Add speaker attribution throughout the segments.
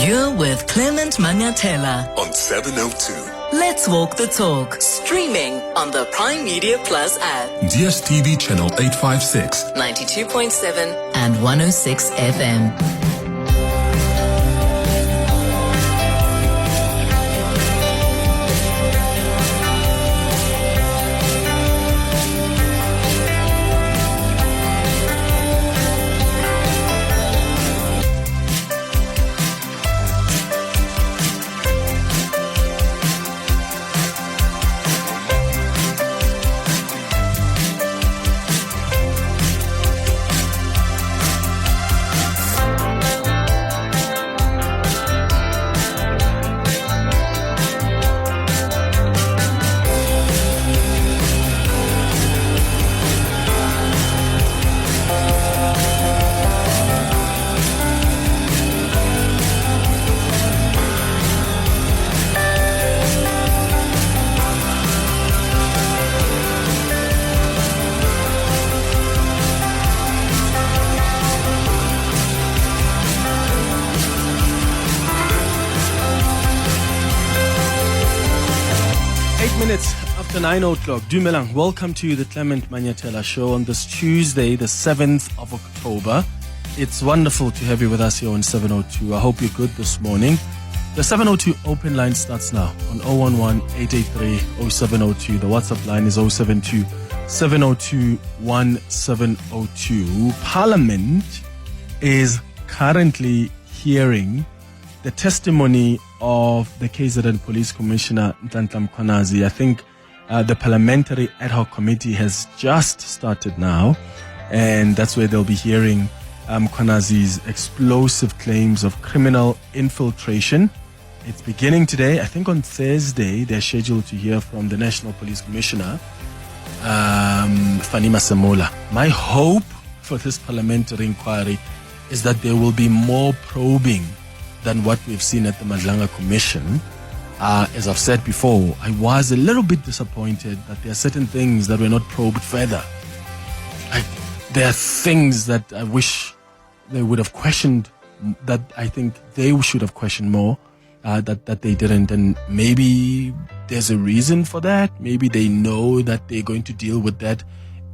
Speaker 1: You're with Clement Manyathela
Speaker 2: on 702.
Speaker 1: Let's walk the talk. Streaming on the Prime Media Plus app.
Speaker 2: DSTV channel 856.
Speaker 1: 92.7 and 106 FM.
Speaker 3: 9 o'clock. Dumelang, welcome to the Clement Manyathela Show on this Tuesday, the 7th of October. It's wonderful to have you with us here on 702. I hope you're good this morning. The 702 open line starts now on 011-883-0702. The WhatsApp line is 072-702-1702. Parliament is currently hearing the testimony of the KZN Police Commissioner Nhlanhla Mkhwanazi. I think the Parliamentary Ad Hoc Committee has just started now, and that's where they'll be hearing Mkhwanazi's explosive claims of criminal infiltration. It's beginning today. I think on Thursday they're scheduled to hear from the National Police Commissioner, Fanima Semola. My hope for this parliamentary inquiry is that there will be more probing than what we've seen at the Madlanga Commission. As I've said before, I was a little bit disappointed that there are certain things that were not probed further. There are things that I wish they would have questioned, that I think they should have questioned more, that they didn't. And maybe there's a reason for that. Maybe they know that they're going to deal with that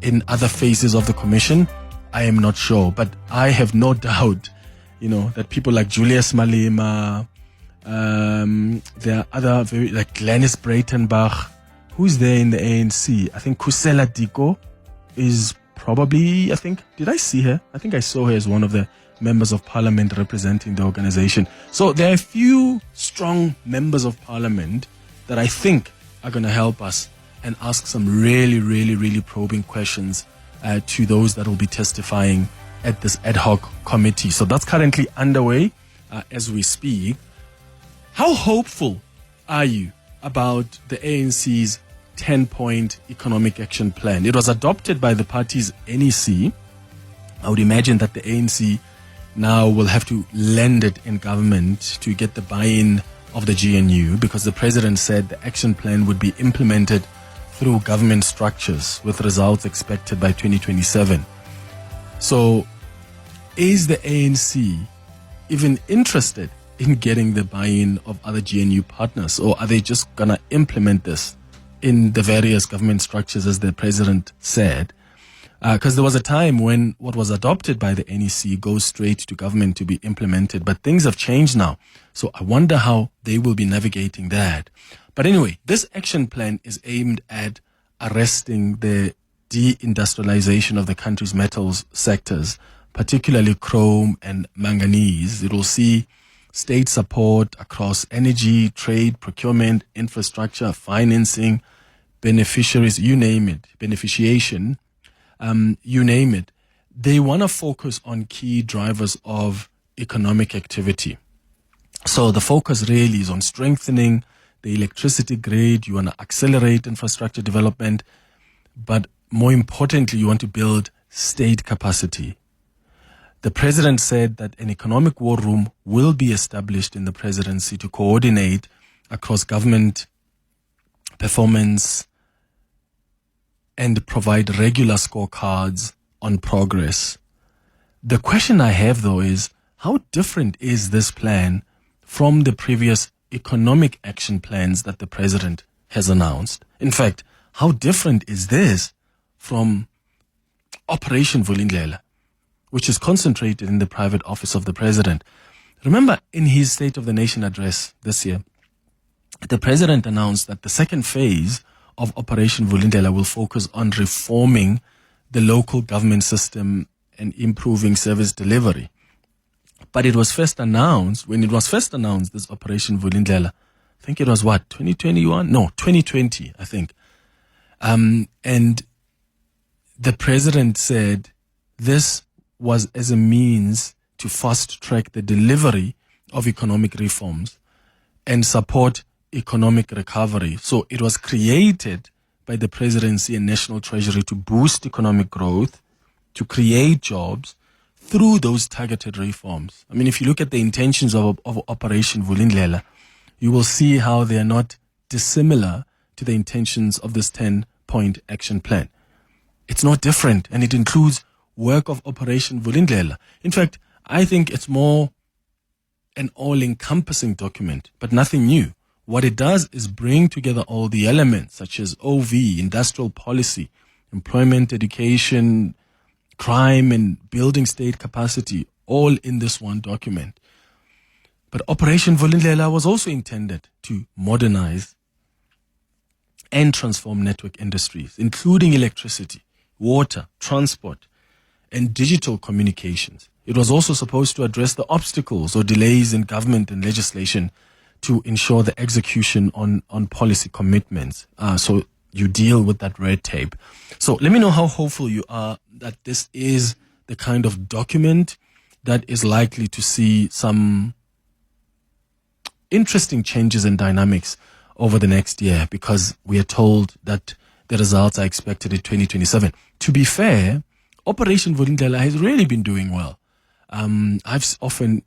Speaker 3: in other phases of the commission. I am not sure. But I have no doubt, that people like Julius Malema, there are other like Glenys Breitenbach, who's there in the ANC. I think Kusela Diko is probably, did I see her? I think I saw her as one of the members of parliament representing the organization. So there are a few strong members of parliament that I think are going to help us and ask some really, really, really probing questions to those that will be testifying at this ad hoc committee. So that's currently underway as we speak. How hopeful are you about the ANC's 10-point economic action plan? It was adopted by the party's NEC. I would imagine that the ANC now will have to lend it in government to get the buy-in of the GNU, because the president said the action plan would be implemented through government structures with results expected by 2027. So is the ANC even interested in getting the buy-in of other GNU partners, or are they just gonna implement this in the various government structures as the president said? Because there was a time when what was adopted by the NEC goes straight to government to be implemented, but things have changed now. So I wonder how they will be navigating that. But anyway, this action plan is aimed at arresting the deindustrialization of the country's metals sectors, particularly chrome and manganese. It will see state support across energy, trade, procurement, infrastructure, financing, beneficiaries, you name it, beneficiation, you name it. They want to focus on key drivers of economic activity. So the focus really is on strengthening the electricity grid. You want to accelerate infrastructure development, but more importantly, you want to build state capacity. The president said that an economic war room will be established in the presidency to coordinate across government performance and provide regular scorecards on progress. The question I have, though, is how different is this plan from the previous economic action plans that the president has announced. In fact, how different is this from Operation Vulindlela, which is concentrated in the private office of the president? Remember, in his State of the Nation address this year, the president announced that the second phase of Operation Vulindlela will focus on reforming the local government system and improving service delivery. But it was first announced, this Operation Vulindlela, I think it was 2021? No, 2020, I think. And the president said this was as a means to fast track the delivery of economic reforms and support economic recovery. So it was created by the presidency and national treasury to boost economic growth, to create jobs through those targeted reforms. I mean, if you look at the intentions of Operation Vulindlela, you will see how they are not dissimilar to the intentions of this 10-point action plan. It's not different, and it includes work of Operation Vulindlela. In fact, I think it's more an all-encompassing document, but nothing new. What it does is bring together all the elements, such as OV, industrial policy, employment, education, crime, and building state capacity, all in this one document. But Operation Vulindlela was also intended to modernize and transform network industries, including electricity, water, transport, and digital communications. It was also supposed to address the obstacles or delays in government and legislation to ensure the execution on policy commitments. So you deal with that red tape. So let me know how hopeful you are that this is the kind of document that is likely to see some interesting changes and dynamics over the next year, because we are told that the results are expected in 2027. To be fair, Operation Vulindlela has really been doing well. I've often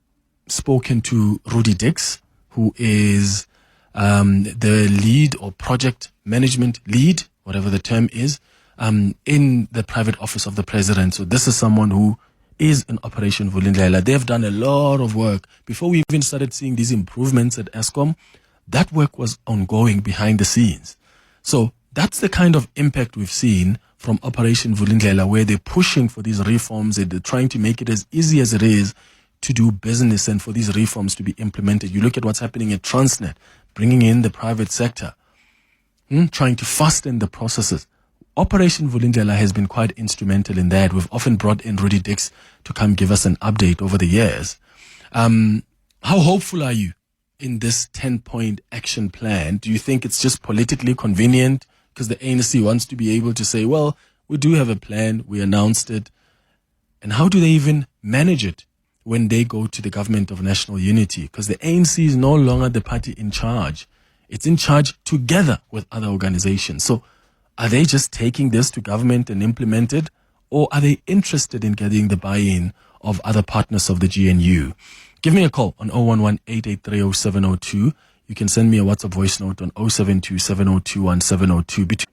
Speaker 3: spoken to Rudy Dix, who is the lead or project management lead, whatever the term is, in the private office of the president. So this is someone who is in Operation Vulindlela. They've done a lot of work. Before we even started seeing these improvements at ESCOM, that work was ongoing behind the scenes. So that's the kind of impact we've seen from Operation Vulindlela, where they're pushing for these reforms and they're trying to make it as easy as it is to do business and for these reforms to be implemented. You look at what's happening at Transnet, bringing in the private sector, trying to fasten the processes. Operation Vulindlela has been quite instrumental in that. We've often brought in Rudy Dix to come give us an update over the years. How hopeful are you in this 10-point action plan? Do you think it's just politically convenient because the ANC wants to be able to say, well, we do have a plan, we announced it? And how do they even manage it when they go to the government of national unity? Because the ANC is no longer the party in charge. It's in charge together with other organizations. So are they just taking this to government and implement it? Or are they interested in getting the buy-in of other partners of the GNU? Give me a call on 011-883-0702. You can send me a WhatsApp voice note on 072-702-1702.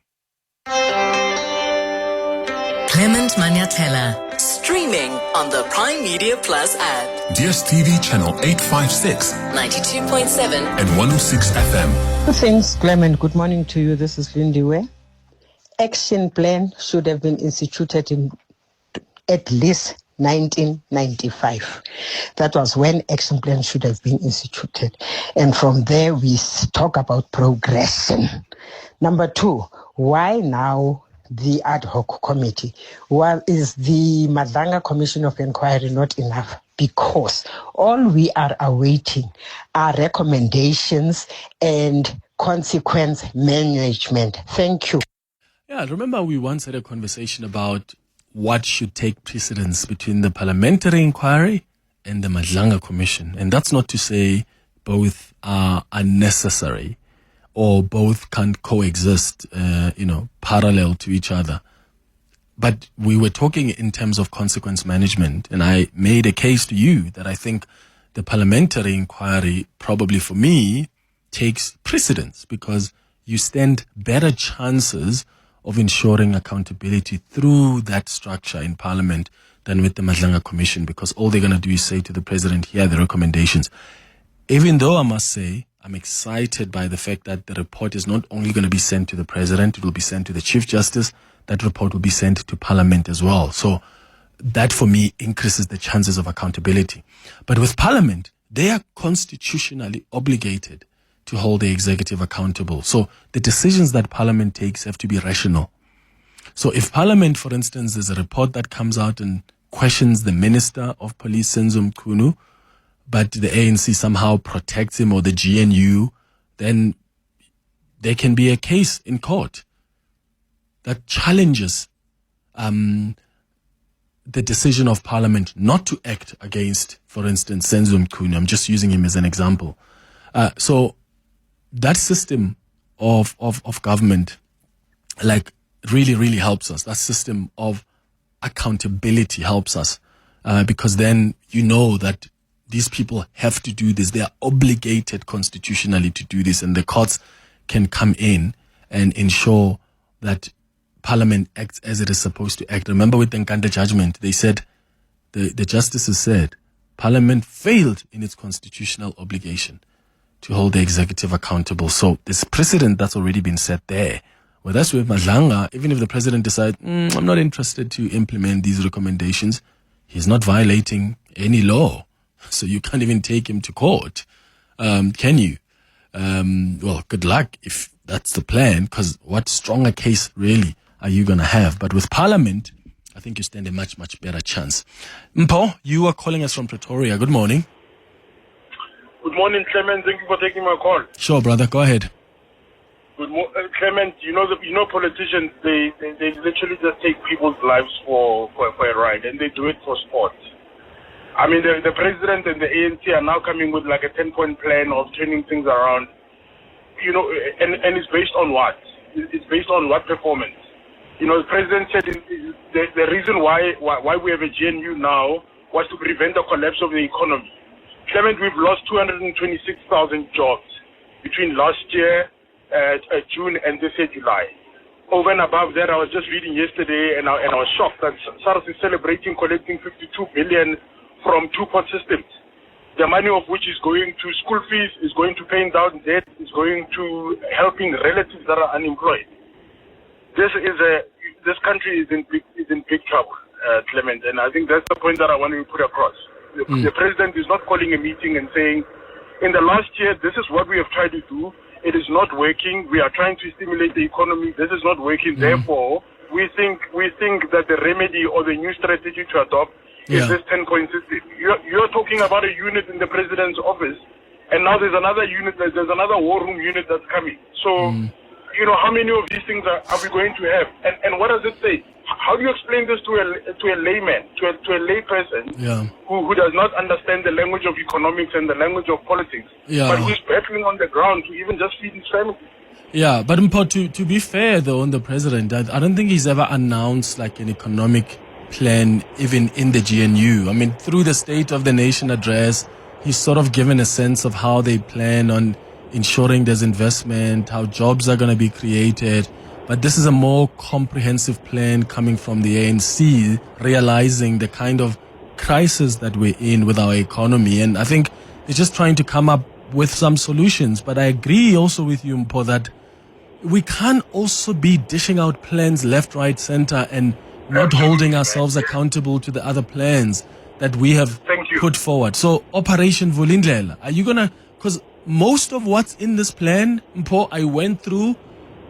Speaker 1: Clement Manyathela, streaming on the Prime Media Plus app.
Speaker 2: DSTV channel 856,
Speaker 1: 92.7
Speaker 2: and 106 FM.
Speaker 4: Thanks, Clement. Good morning to you. This is Lindiwe. Action plan should have been instituted in at least 1995. That was when action plan should have been instituted. And from there, we talk about progression. Number two, why now the ad hoc committee? Well, is the Madlanga Commission of Inquiry not enough? Because all we are awaiting are recommendations and consequence management. Thank you.
Speaker 3: Yeah, remember we once had a conversation about what should take precedence between the parliamentary inquiry and the Madlanga Commission. And that's not to say both are unnecessary or both can't coexist, parallel to each other. But we were talking in terms of consequence management, and I made a case to you that I think the parliamentary inquiry, probably for me, takes precedence because you stand better chances of ensuring accountability through that structure in Parliament than with the Madlanga Commission, because all they're going to do is say to the President, here are the recommendations. even though I must say, I'm excited by the fact that the report is not only going to be sent to the president, it will be sent to the Chief Justice. That report will be sent to Parliament as well. So that for me increases the chances of accountability. But with Parliament, they are constitutionally obligated to hold the executive accountable. So the decisions that Parliament takes have to be rational. So if Parliament, for instance, there's a report that comes out and questions the Minister of Police, Senzo Mchunu, but the ANC somehow protects him, or the GNU, then there can be a case in court that challenges the decision of Parliament not to act against, for instance, Senzo Mchunu. I'm just using him as an example. So that system of government, like, really helps us. That system of accountability helps us because then you know that these people have to do this. They are obligated constitutionally to do this, and the courts can come in and ensure that Parliament acts as it is supposed to act. Remember with the Nkanda judgment, they said, the justices said, Parliament failed in its constitutional obligation to hold the executive accountable. So there's precedent that's already been set there. Well, that's with Madlanga. Even if the president decides, I'm not interested to implement these recommendations, he's not violating any law. So you can't even take him to court. Can you? Well, good luck if that's the plan, because what stronger case really are you going to have? But with Parliament, I think you stand a much better chance. Mpo, you are calling us from Pretoria. Good morning.
Speaker 5: Good morning, Clement. Thank you for taking my call.
Speaker 3: Sure, brother. Go ahead.
Speaker 5: Good Clement, you know politicians, they literally just take people's lives for a ride, and they do it for sport. I mean, the president and the ANC are now coming with like a 10-point plan of turning things around, you know, and it's based on what? It's based on what performance? You know, the president said the reason why we have a GNU now was to prevent the collapse of the economy. Clement, we've lost 226,000 jobs between last year, June, and this year, July. Over and above that, I was just reading yesterday, and I was shocked that SARS is celebrating collecting 52 billion from two pot systems. The money of which is going to school fees, is going to paying down debt, is going to helping relatives that are unemployed. This country is in big trouble, Clement, and I think that's the point that I want to put across. The president is not calling a meeting and saying, in the last year, this is what we have tried to do. It is not working. We are trying to stimulate the economy. This is not working. Therefore, we think that the remedy or the new strategy to adopt is this 10-point system. You're talking about a unit in the president's office, and now there's another unit. There's another war room unit that's coming. So, you know, how many of these things are we going to have? And what does it say? How do you explain this to a layman, to a lay person who does not understand the language of economics and the language of politics, but who's battling on the ground to even just feed his family?
Speaker 3: Yeah, but Mpo, to be fair though on the president, I don't think he's ever announced like an economic plan even in the GNU. I mean, through the State of the Nation address, he's sort of given a sense of how they plan on ensuring there's investment, how jobs are going to be created. But this is a more comprehensive plan coming from the ANC, realizing the kind of crisis that we're in with our economy. And I think they're just trying to come up with some solutions. But I agree also with you, Mpo, that we can't also be dishing out plans left, right, center and not holding ourselves accountable to the other plans that we have put forward. So Operation Vulindlela, are you going to, because most of what's in this plan, Mpo, I went through,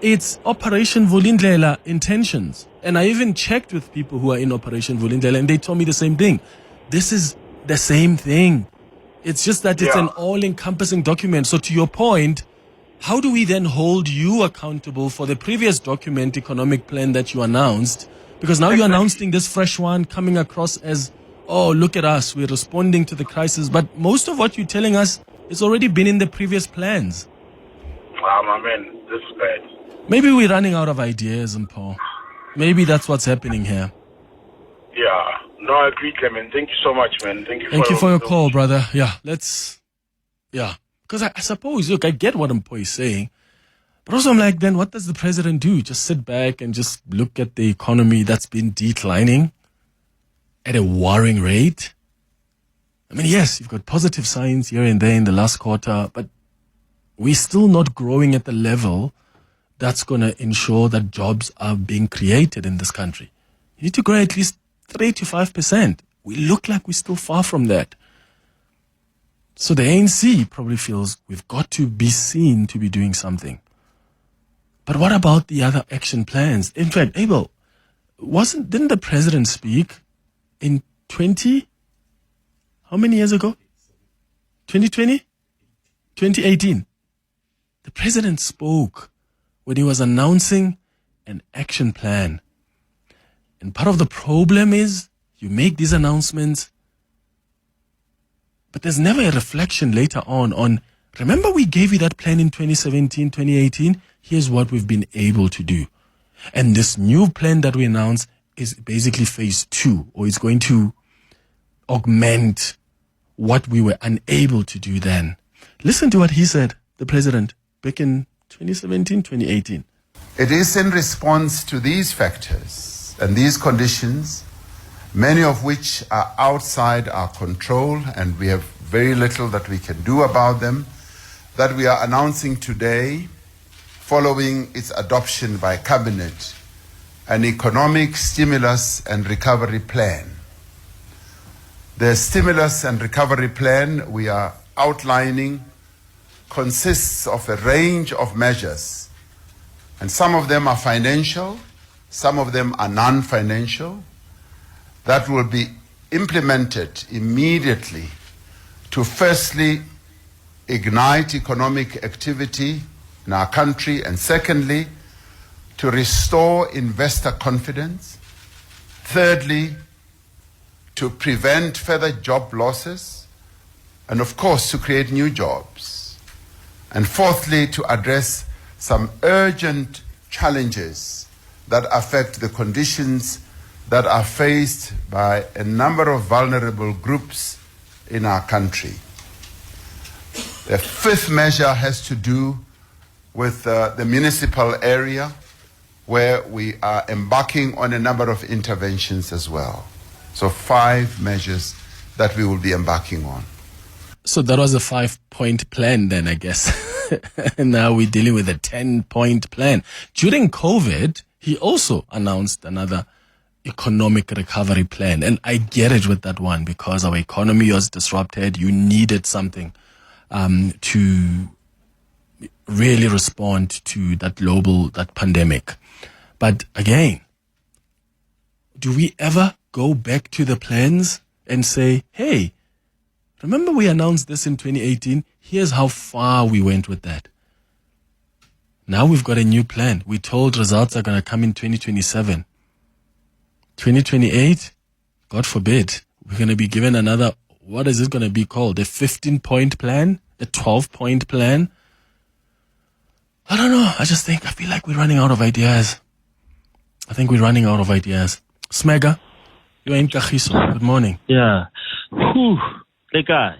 Speaker 3: it's Operation Vulindlela intentions. And I even checked with people who are in Operation Vulindlela and they told me the same thing. This is the same thing. It's just that it's an all-encompassing document. So to your point, how do we then hold you accountable for the previous document, economic plan that you announced? Because now you're announcing this fresh one coming across as, oh, look at us, we're responding to the crisis. But most of what you're telling us has already been in the previous plans.
Speaker 5: Wow, my man, this is bad.
Speaker 3: Maybe we're running out of ideas, Mpo. Maybe that's what's happening here.
Speaker 5: Yeah. No, I agree, Clement. Thank you so much, man. Thank you
Speaker 3: for your call, brother. Yeah, because I suppose, look, I get what Mpo is saying. But also I'm like, then what does the president do? Just sit back and just look at the economy that's been declining at a worrying rate? I mean, yes, you've got positive signs here and there in the last quarter, but we're still not growing at the level that's going to ensure that jobs are being created in this country. You need to grow at least 3 to 5%. We look like we're still far from that. So the ANC probably feels we've got to be seen to be doing something. But what about the other action plans? In fact, Abel, didn't the president speak in how many years ago? 2020? 2018. The president spoke when he was announcing an action plan. And part of the problem is you make these announcements, but there's never a reflection later on, remember we gave you that plan in 2017, 2018? Here's what we've been able to do. And this new plan that we announced is basically phase 2, or it's going to augment what we were unable to do then. Listen to what he said, the president, back in 2017, 2018.
Speaker 6: It is in response to these factors and these conditions, many of which are outside our control and we have very little that we can do about them, that we are announcing today, following its adoption by Cabinet, an economic stimulus and recovery plan. The stimulus and recovery plan we are outlining consists of a range of measures, and some of them are financial, some of them are non-financial, that will be implemented immediately to firstly ignite economic activity in our country, and secondly, to restore investor confidence, thirdly, to prevent further job losses, and of course to create new jobs, and fourthly, to address some urgent challenges that affect the conditions that are faced by a number of vulnerable groups in our country. The fifth measure has to do with the municipal area, where we are embarking on a number of interventions as well. So 5 measures that we will be embarking on.
Speaker 3: So that was a 5-point plan then, I guess. And now we're dealing with a 10-point plan. During COVID, he also announced another economic recovery plan. And I get it with that one because our economy was disrupted. You needed something to really respond to that pandemic. But again, do we ever go back to the plans and say, hey, remember we announced this in 2018? Here's how far we went with that. Now we've got a new plan. We told results are going to come in 2027. 2028, God forbid, we're going to be given another, what is it going to be called? A 15-point plan? A 12-point plan? I don't know. I feel like we're running out of ideas. I think we're running out of ideas. Smega, you're in Kagiso. Good morning.
Speaker 7: Yeah. Whew. Lekai.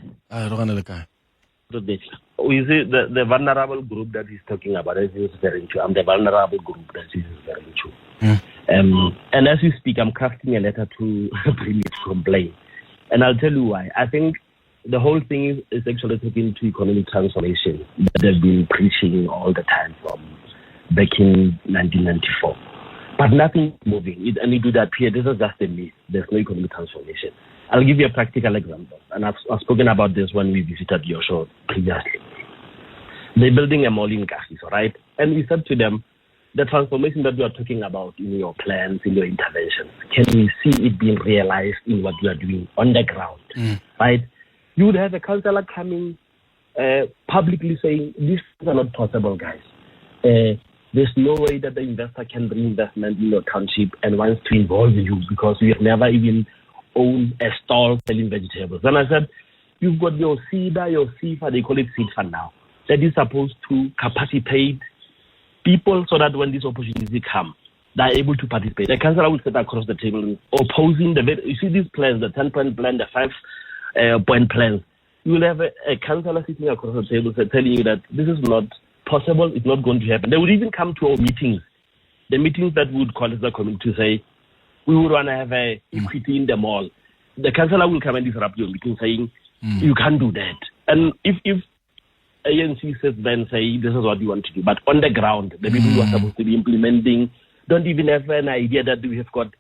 Speaker 7: We see the vulnerable group that he's talking about, as he's referring to. I'm the vulnerable group that he's referring to. And as we speak, I'm crafting a letter to bring it to complain. And I'll tell you why. I think the whole thing is actually taken to economic transformation that they've been preaching all the time from back in 1994. But nothing is moving. And you do that here. This is just a myth. There's no economic transformation. I'll give you a practical example. And I've spoken about this when we visited your show previously. They're building a mall in Kagiso, right? And we said to them, the transformation that you are talking about in your plans, in your interventions, can we see it being realized in what you are doing on the ground, right? You would have a councillor coming publicly saying, these are not possible, guys. There's no way that the investor can bring investment in your township and wants to involve you because you have never even owned a stall selling vegetables. And I said, you've got your CEDA, your CFA, they call it seed fund now, that is supposed to capacitate people so that when these opportunities come, they're able to participate. The councillor will sit across the table opposing you see these plans, the 10-point plan, the 5-point plans. You will have a councillor sitting across the table telling you that this is not possible, it's not going to happen. They would even come to our meetings, the meetings that we would call as a community, to say, we would want to have equity in the mall. The councillor will come and disrupt your meeting saying, You can't do that. And if ANC says then say this is what you want to do, but on the ground, the people who are supposed to be implementing don't even have an idea that we have got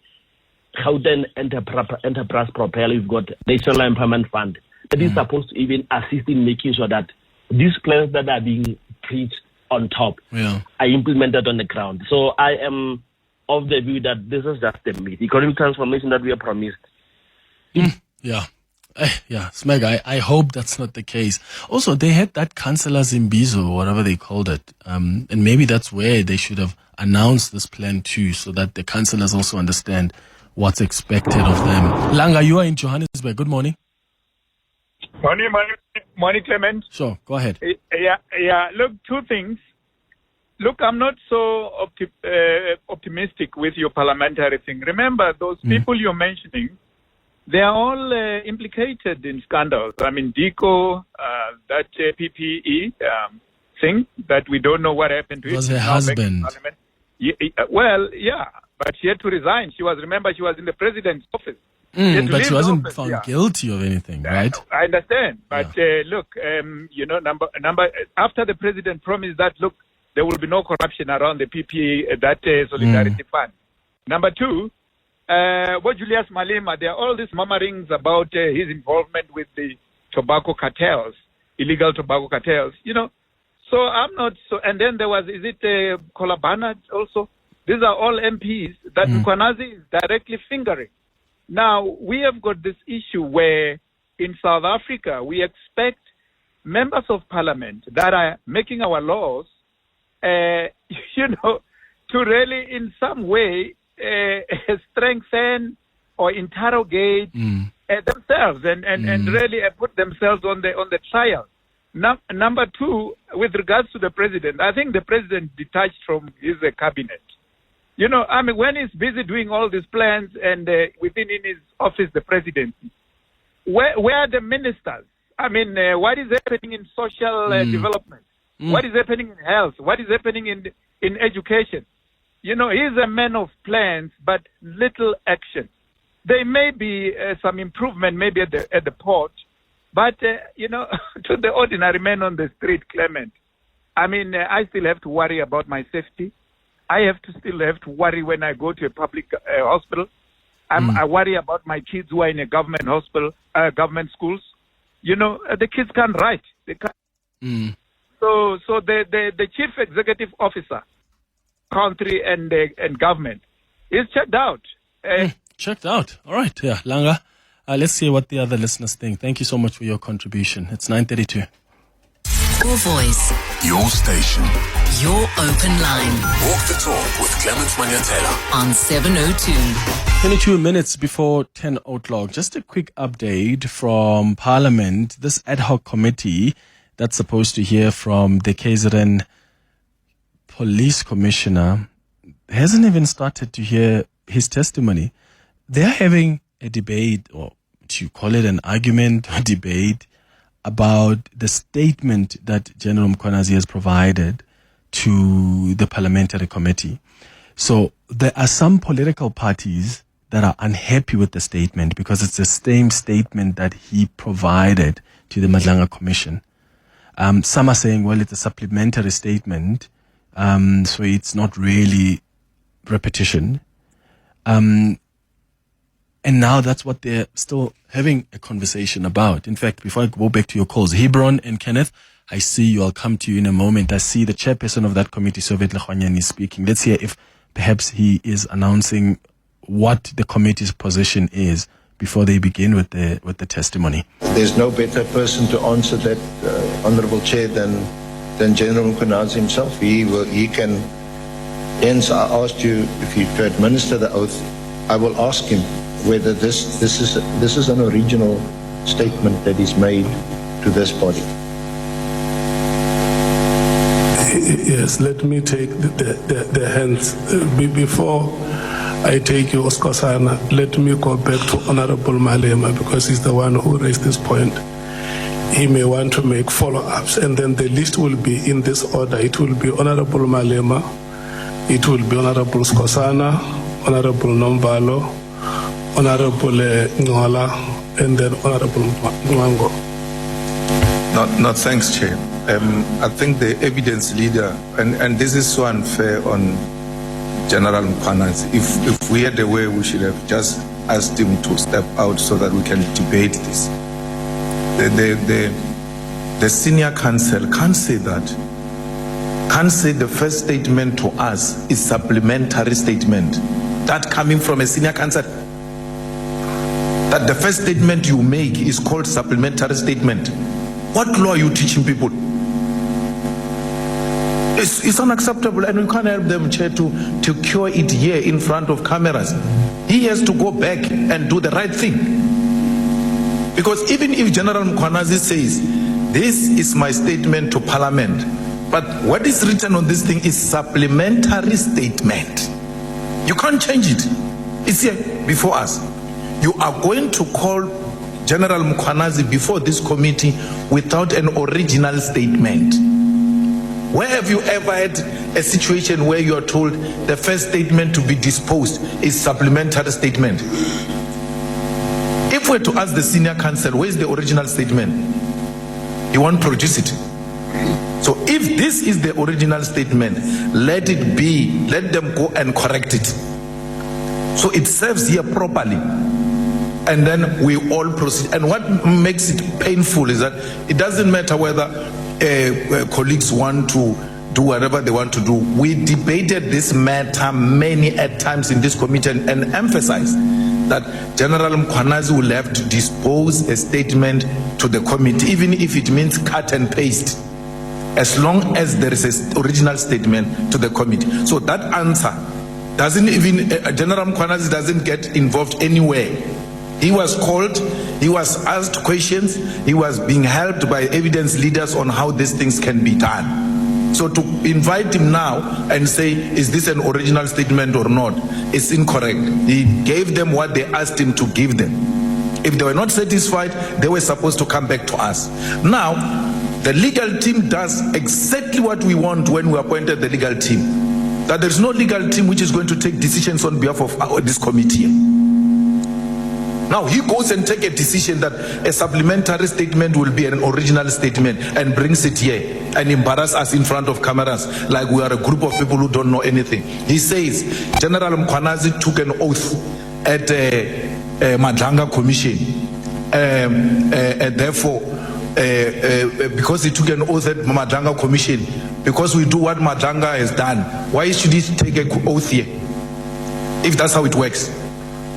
Speaker 7: Gauteng Enterprise Propel, we've got National Empowerment Fund that is supposed to even assist in making sure that these plans that are being preached on top are implemented on the ground. So I am of the view that this is just a myth. Economic transformation that we are promised.
Speaker 3: Smeg, I hope that's not the case. Also, they had that Councillor Zimbizo, whatever they called it, and maybe that's where they should have announced this plan too, so that the councillors also understand what's expected of them. Langa, you are in Johannesburg. Good morning.
Speaker 8: Morning, Clement.
Speaker 3: Sure, go ahead.
Speaker 8: Yeah. Look, two things. Look, I'm not so optimistic with your parliamentary thing. Remember, those people you're mentioning, they are all implicated in scandals. I mean, DICO, that PPE thing that we don't know what happened to it.
Speaker 3: It was her husband.
Speaker 8: Well, yeah, but she had to resign. She was in the president's office.
Speaker 3: But she wasn't found guilty of anything, right?
Speaker 8: I understand. But look, number after the president promised that, look, there will be no corruption around the PPE, that solidarity fund. Number two, Julius Malema, there are all these murmurings about his involvement with the tobacco cartels, illegal tobacco cartels, So I'm not so. And then there was, is it Kolabana also? These are all MPs that Mkhwanazi is directly fingering. Now, we have got this issue where in South Africa, we expect members of parliament that are making our laws, to really in some way strengthen or interrogate themselves and really put themselves on the trial. Number two, with regards to the president, I think the president detached from his cabinet. When he's busy doing all these plans and within in his office, the presidency, where are the ministers? What is happening in social development? What is happening in health? What is happening in education? He's a man of plans, but little action. There may be some improvement maybe at the port, but, to the ordinary man on the street, Clement, I still have to worry about my safety. I still have to worry when I go to a public hospital. I worry about my kids who are in a government hospital, government schools. The kids can't write. They can't. So the chief executive officer, country and government, is checked out.
Speaker 3: Checked out. All right. Yeah, Langa. Let's see what the other listeners think. Thank you so much for your contribution. It's 9:32.
Speaker 1: Your voice.
Speaker 2: Your station.
Speaker 1: Your open line.
Speaker 2: Walk the talk with Clement Manyathela.
Speaker 1: On 702.
Speaker 3: 22 minutes before 10 o'clock. Just a quick update from Parliament. This ad hoc committee that's supposed to hear from the KZN police commissioner hasn't even started to hear his testimony. They're having a debate, or do you call it an argument or debate, about the statement that General Mkhwanazi has provided to the parliamentary committee. So there are some political parties that are unhappy with the statement because it's the same statement that he provided to the Madlanga Commission. Some are saying, well, it's a supplementary statement, so it's not really repetition. And now that's what they're still having a conversation about. In fact, before I go back to your calls, Hebron and Kenneth, I see you. I'll come to you in a moment. I see the chairperson of that committee, Sovet Lechwanyan, is speaking. Let's hear if perhaps he is announcing what the committee's position is before they begin with the testimony.
Speaker 9: There's no better person to answer that, Honourable Chair, than General Mkhwanazi himself. He can. Hence, I asked you if you to administer the oath. I will ask him whether this is an original statement that is made to this body.
Speaker 10: Yes, let me take the hands. Before I take you, Oscar Sana, let me go back to Honorable Malema because he's the one who raised this point. He may want to make follow-ups, and then the list will be in this order. It will be Honorable Malema, it will be Honorable Skosana, Honorable Nombalo, Honorable Ngola, and then Honorable Nwango.
Speaker 9: Not thanks, Chair. I think the evidence leader, and this is so unfair on General Mkhwanazi. If we had a way, we should have just asked him to step out so that we can debate this. The senior counsel can't say that. Can't say the first statement to us is supplementary statement. That coming from a senior counsel. That the first statement you make is called supplementary statement. What law are you teaching people? It's unacceptable, and we can't help them, Chair, to cure it here in front of cameras. He has to go back and do the right thing. Because even if General Mkhwanazi says, this is my statement to Parliament, but what is written on this thing is supplementary statement. You can't change it. It's here before us. You are going to call General Mkhwanazi before this committee without an original statement. Where have you ever had a situation where you are told the first statement to be disposed is supplementary statement? If we're to ask the senior counsel, where is the original statement? He won't produce it. So if this is the original statement, let it be, let them go and correct it. So it serves here properly. And then we all proceed. And what makes it painful is that it doesn't matter whether colleagues want to do whatever they want to do. We debated this matter many times in this committee and emphasized that General Mkhwanazi will have to dispose a statement to the committee, even if it means cut and paste, as long as there is an original statement to the committee. So that answer doesn't even, General Mkhwanazi doesn't get involved anywhere. He was called, he was asked questions, he was being helped by evidence leaders on how these things can be done. So to invite him now and say, is this an original statement or not, is incorrect. He gave them what they asked him to give them. If they were not satisfied, they were supposed to come back to us. Now, the legal team does exactly what we want when we appointed the legal team. That there's no legal team which is going to take decisions on behalf of this committee. Now he goes and takes a decision that a supplementary statement will be an original statement and brings it here and embarrass us in front of cameras like we are a group of people who don't know anything. He says General Mkhwanazi took an oath at Madlanga Commission. Therefore, because he took an oath at Madlanga Commission, because we do what Madlanga has done, why should he take an oath here? If that's how it works.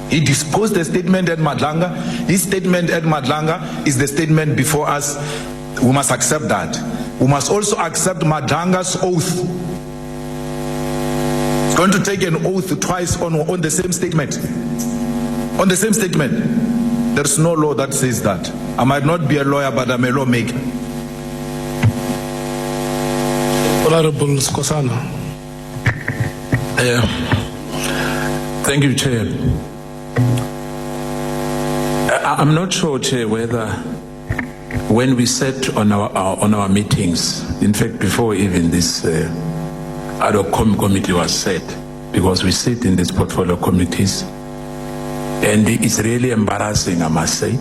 Speaker 9: He disposed the statement at Madlanga. His statement at Madlanga is the statement before us. We must accept that. We must also accept Madlanga's oath. He's going to take an oath twice on the same statement. On the same statement. There's no law that says that. I might not be a lawyer, but I'm a lawmaker.
Speaker 10: Honorable Skosana.
Speaker 11: Thank you, Chair. I'm not sure, Chair, whether when we sat on our meetings, in fact, before even this ad hoc committee was set, because we sit in these portfolio committees, and it's really embarrassing, I must say,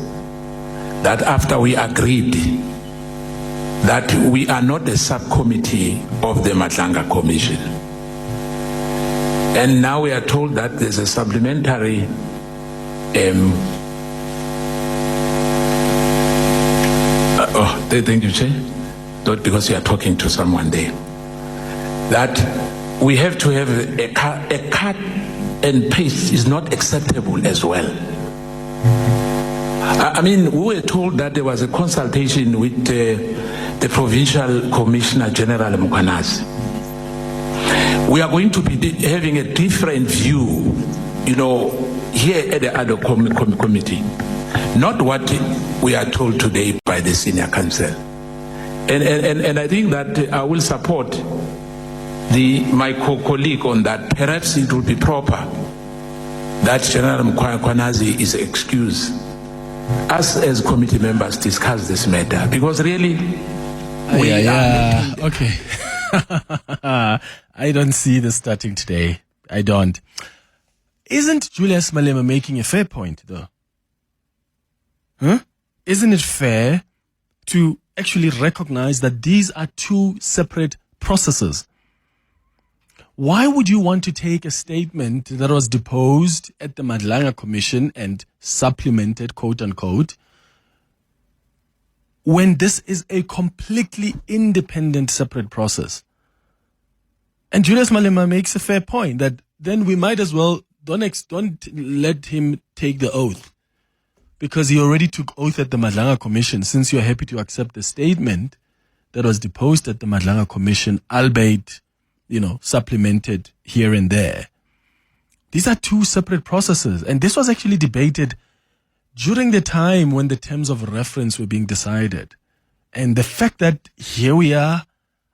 Speaker 11: that after we agreed that we are not a subcommittee of the Madlanga Commission, and now we are told that there's a supplementary thank you, Chair. Not because you are talking to someone there. That we have to have a cut and paste is not acceptable as well. I mean, we were told that there was a consultation with the Provincial Commissioner General Mkhwanazi. We are going to be having a different view, here at the ad hoc committee. Not what we are told today by the senior counsel. And I think that I will support my colleague on that. Perhaps it would be proper that General Mkhwanazi is excused. Us as committee members discuss this matter, because really
Speaker 3: okay. I don't see this starting today. I don't. Isn't Julius Malema making a fair point, though? Huh? Isn't it fair to actually recognize that these are two separate processes. Why would you want to take a statement that was deposed at the Madlanga Commission and supplemented, quote unquote, when this is a completely independent, separate process? And Julius Malema makes a fair point that then we might as well don't let him take the oath, because he already took oath at the Madlanga Commission. Since you're happy to accept the statement that was deposed at the Madlanga Commission, albeit, supplemented here and there. These are two separate processes. And this was actually debated during the time when the terms of reference were being decided. And the fact that here we are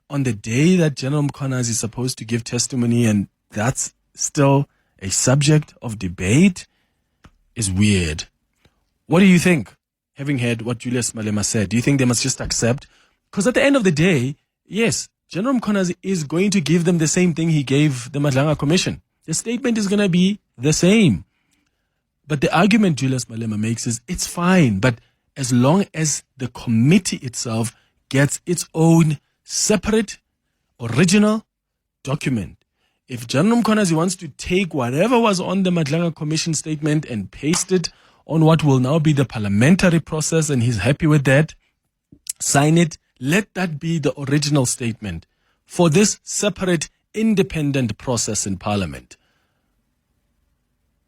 Speaker 3: on the day that General Mkhwanazi is supposed to give testimony, and that's still a subject of debate, is weird. What do you think, having heard what Julius Malema said? Do you think they must just accept? Because at the end of the day, yes, General Mkhwanazi is going to give them the same thing he gave the Madlanga Commission. The statement is going to be the same. But the argument Julius Malema makes is it's fine, but as long as the committee itself gets its own separate, original document. If General Mkhwanazi wants to take whatever was on the Madlanga Commission statement and paste it on what will now be the parliamentary process, and he's happy with that, sign it, let that be the original statement for this separate, independent process in Parliament.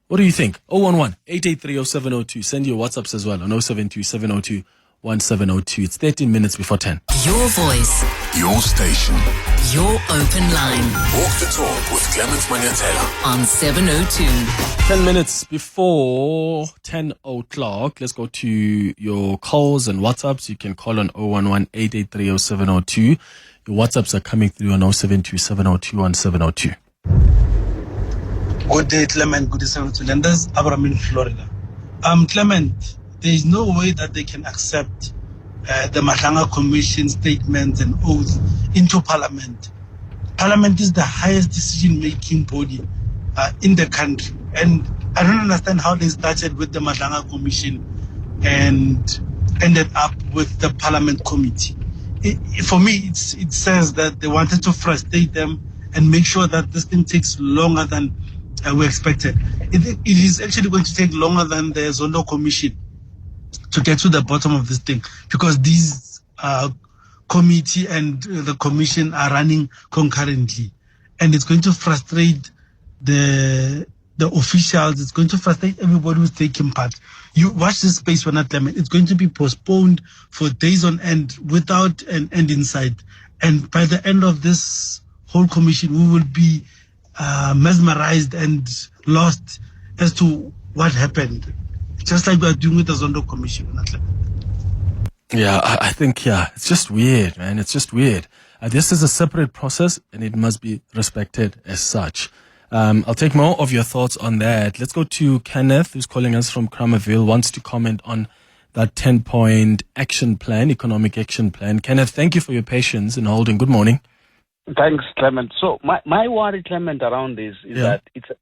Speaker 3: What do you think? 011-883-0702. Send your WhatsApps as well on 072-702-1702. It's 13 minutes before 10.
Speaker 1: Your voice.
Speaker 2: Your station.
Speaker 1: Your open line.
Speaker 2: Walk the talk with Clement Manyathela
Speaker 1: on 702.
Speaker 3: 10 minutes before 10 o'clock. Let's go to your calls and WhatsApps. You can call on 011-883-0702. Your WhatsApps are coming through on 072-702-1702.
Speaker 12: Good day, Clement. Good day, 702. And that's Abraham in Florida. Clement, there is no way that they can accept the Madlanga Commission statements and oaths into Parliament. Parliament is the highest decision-making body in the country. And I don't understand how they started with the Madlanga Commission and ended up with the Parliament Committee. For me, it says that they wanted to frustrate them and make sure that this thing takes longer than we expected. It is actually going to take longer than the Zondo Commission to get to the bottom of this thing, because these committee and the commission are running concurrently, and it's going to frustrate the officials. It's going to frustrate everybody who's taking part. You watch this space when at Clement. It's going to be postponed for days on end without an end in sight, and by the end of this whole commission, we will be mesmerized and lost as to what happened, just like we are doing with the Zondo Commission.
Speaker 3: Yeah, I think, it's just weird, man. It's just weird. This is a separate process, and it must be respected as such. I'll take more of your thoughts on that. Let's go to Kenneth, who's calling us from Kramerville, wants to comment on that 10-point action plan, economic action plan. Kenneth, thank you for your patience in holding. Good morning.
Speaker 7: Thanks, Clement. So my worry, Clement, around this is that it's a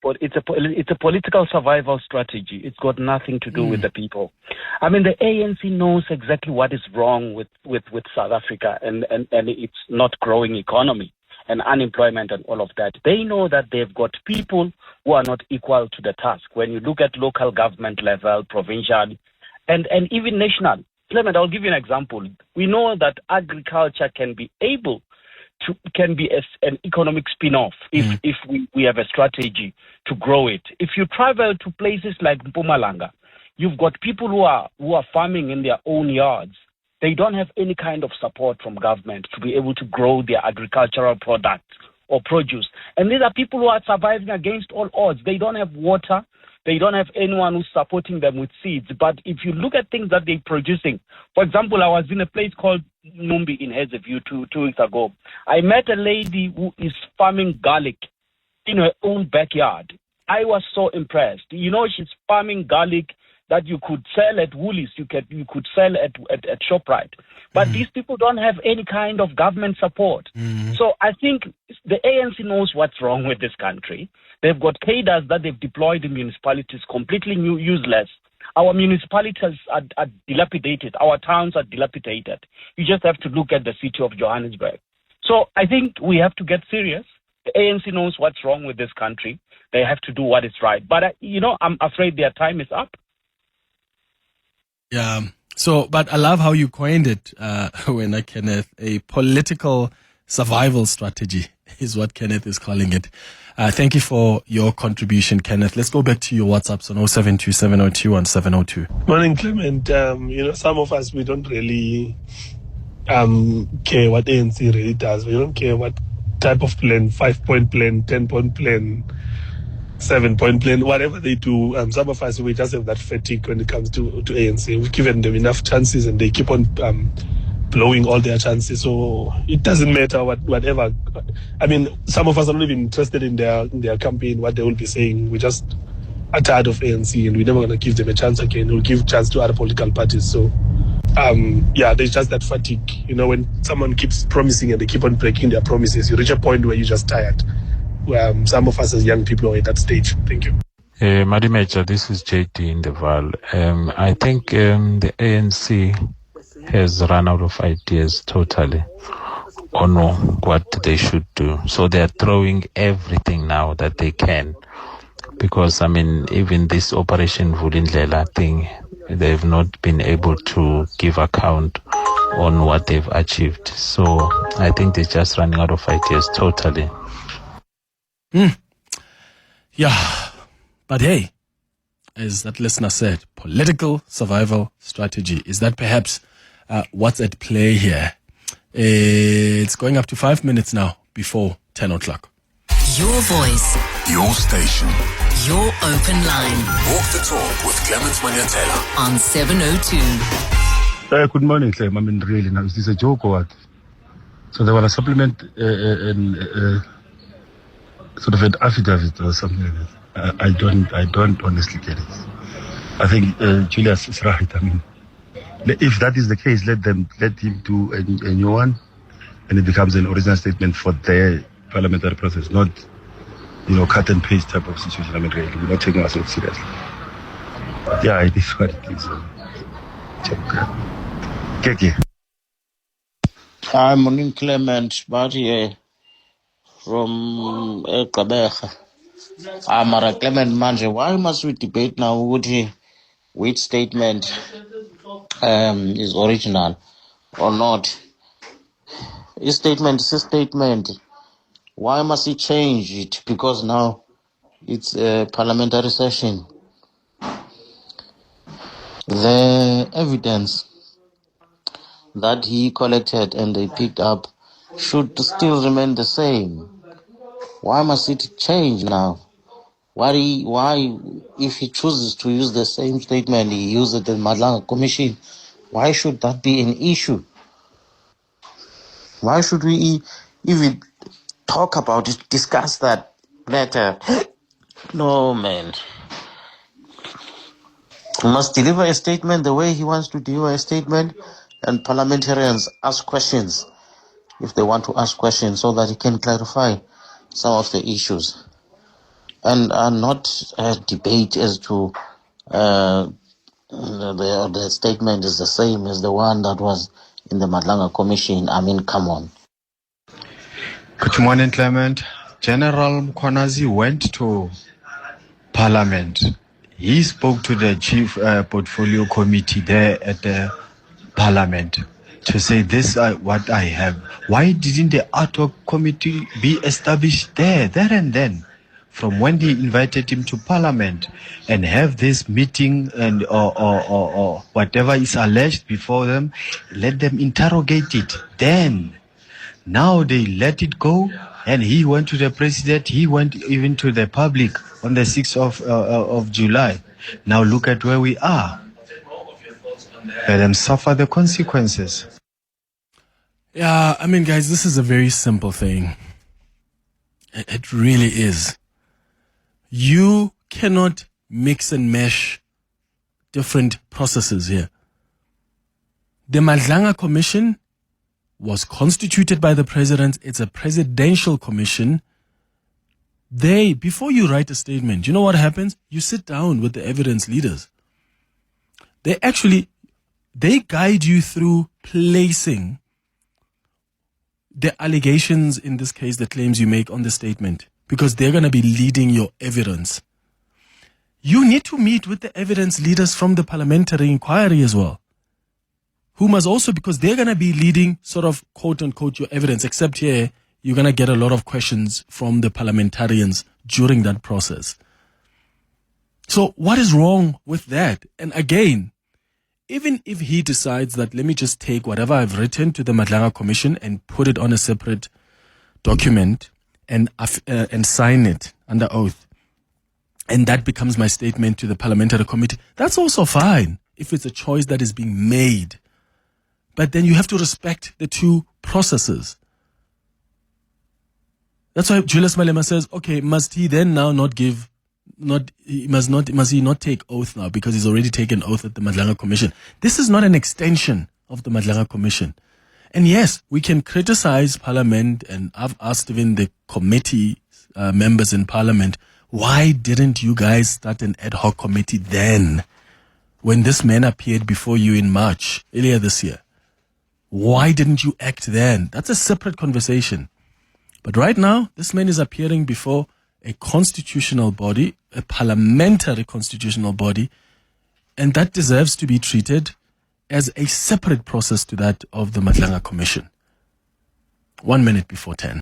Speaker 7: political survival strategy. It's got nothing to do with the people. I mean, the ANC knows exactly what is wrong with South Africa and its not growing economy and unemployment and all of that. They know that they've got people who are not equal to the task. When you look at local government level, provincial, and even national. Clement, I'll give you an example. We know that agriculture can be an economic spin-off if we have a strategy to grow it. If you travel to places like Mpumalanga, you've got people who are farming in their own yards. They don't have any kind of support from government to be able to grow their agricultural products or produce. And these are people who are surviving against all odds. They don't have water. They don't have anyone who's supporting them with seeds. But if you look at things that they're producing, for example, I was in a place called Numbi in Hazyview two weeks ago. I met a lady who is farming garlic in her own backyard. I was so impressed. You know, she's farming garlic that you could sell at Woolies, you could sell at ShopRite. But these people don't have any kind of government support. So I think the ANC knows what's wrong with this country. They've got cadres that they've deployed in municipalities completely useless.
Speaker 13: Our municipalities are dilapidated. Our towns are dilapidated. You just have to look at the city of Johannesburg. So I think we have to get serious. The ANC knows what's wrong with this country. They have to do what is right. But, I'm afraid their time is up.
Speaker 3: Yeah. So, but I love how you coined it, Kenneth, a political survival strategy is what Kenneth is calling it. Thank you for your contribution, Kenneth. Let's go back to your WhatsApps on 0727021702.
Speaker 10: Morning, Clement. Some of us, we don't really care what ANC really does. We don't care what type of plan, 5-point plan, 10-point plan, 7-point plan, whatever they do. Some of us, we just have that fatigue when it comes to ANC. We've given them enough chances and they keep on blowing all their chances. So it doesn't matter whatever. I mean, some of us are not even interested in their campaign, what they will be saying. We just are tired of ANC and we're never going to give them a chance again. We'll give a chance to other political parties. So, there's just that fatigue. When someone keeps promising and they keep on breaking their promises, you reach a point where you're just tired. Some of us as young people are at that stage. Thank you.
Speaker 14: Madimeja, this is JD in the Val. I think the ANC has run out of ideas totally on what they should do. So they're throwing everything now that they can. Because, even this Operation Vulindlela thing, they've not been able to give account on what they've achieved. So I think they're just running out of ideas totally.
Speaker 3: Yeah. But hey, as that listener said, political survival strategy. Is that perhaps what's at play here? It's going up to 5 minutes now before 10 o'clock.
Speaker 1: Your voice.
Speaker 2: Your station.
Speaker 1: Your open line.
Speaker 2: Walk the talk with Clement Manyathela
Speaker 1: on 702.
Speaker 15: Good morning, Clem. Really now. Is this a joke or what? So they want to supplement sort of an affidavit or something like that. I don't honestly get it. I think Julius is right. If that is the case, let him do a new one, and it becomes an original statement for their parliamentary process, not cut and paste type of situation. Really, we're not taking ourselves seriously. Yeah, it is what it is. Okay.
Speaker 16: Hi, morning, Clement. Barry from Kabecha. Mara Clement Manje, why must we debate now which statement is original or not? His statement is a statement. Why must he change it? Because now it's a parliamentary session. The evidence that he collected and they picked up should still remain the same. Why must it change now? Why, if he chooses to use the same statement he used at the Madlanga Commission, why should that be an issue? Why should we even talk about it, discuss that matter? No, man. He must deliver a statement the way he wants to deliver a statement, and parliamentarians ask questions if they want to ask questions so that he can clarify some of the issues. And not a debate as to the statement is the same as the one that was in the Madlanga Commission. Come on.
Speaker 17: Good morning, Clement. General Mkhwanazi went to Parliament. He spoke to the Chief Portfolio Committee there at the Parliament to say this is what I have. Why didn't the ad hoc committee be established there and then? From when they invited him to Parliament and have this meeting and or whatever is alleged before them, let them interrogate it. Then, now they let it go, and he went to the president. He went even to the public on the 6th of July. Now look at where we are. Let them suffer the consequences.
Speaker 3: Yeah, guys, this is a very simple thing. It really is. You cannot mix and mesh different processes here. The Madlanga Commission was constituted by the president. It's a presidential commission. Before you write a statement, you know what happens? You sit down with the evidence leaders. they guide you through placing the allegations, in this case, the claims you make on the statement, because they're going to be leading your evidence. You need to meet with the evidence leaders from the parliamentary inquiry as well, who must also, because they're going to be leading sort of quote unquote your evidence, except here you're going to get a lot of questions from the parliamentarians during that process. So what is wrong with that? And again, even if he decides that, let me just take whatever I've written to the Madlanga Commission and put it on a separate document and sign it under oath, and that becomes my statement to the parliamentary committee, that's also fine if it's a choice that is being made. But then you have to respect the two processes. That's why Julius Malema says, okay, must he then now not give, must he not take oath now because he's already taken oath at the Madlanga Commission? This is not an extension of the Madlanga Commission. And yes, we can criticize Parliament, and I've asked even the committee members in Parliament, why didn't you guys start an ad hoc committee then, when this man appeared before you in March, earlier this year? Why didn't you act then? That's a separate conversation. But right now, this man is appearing before a constitutional body, a parliamentary constitutional body, and that deserves to be treated as a separate process to that of the Madlanga Commission. 1 minute before 10.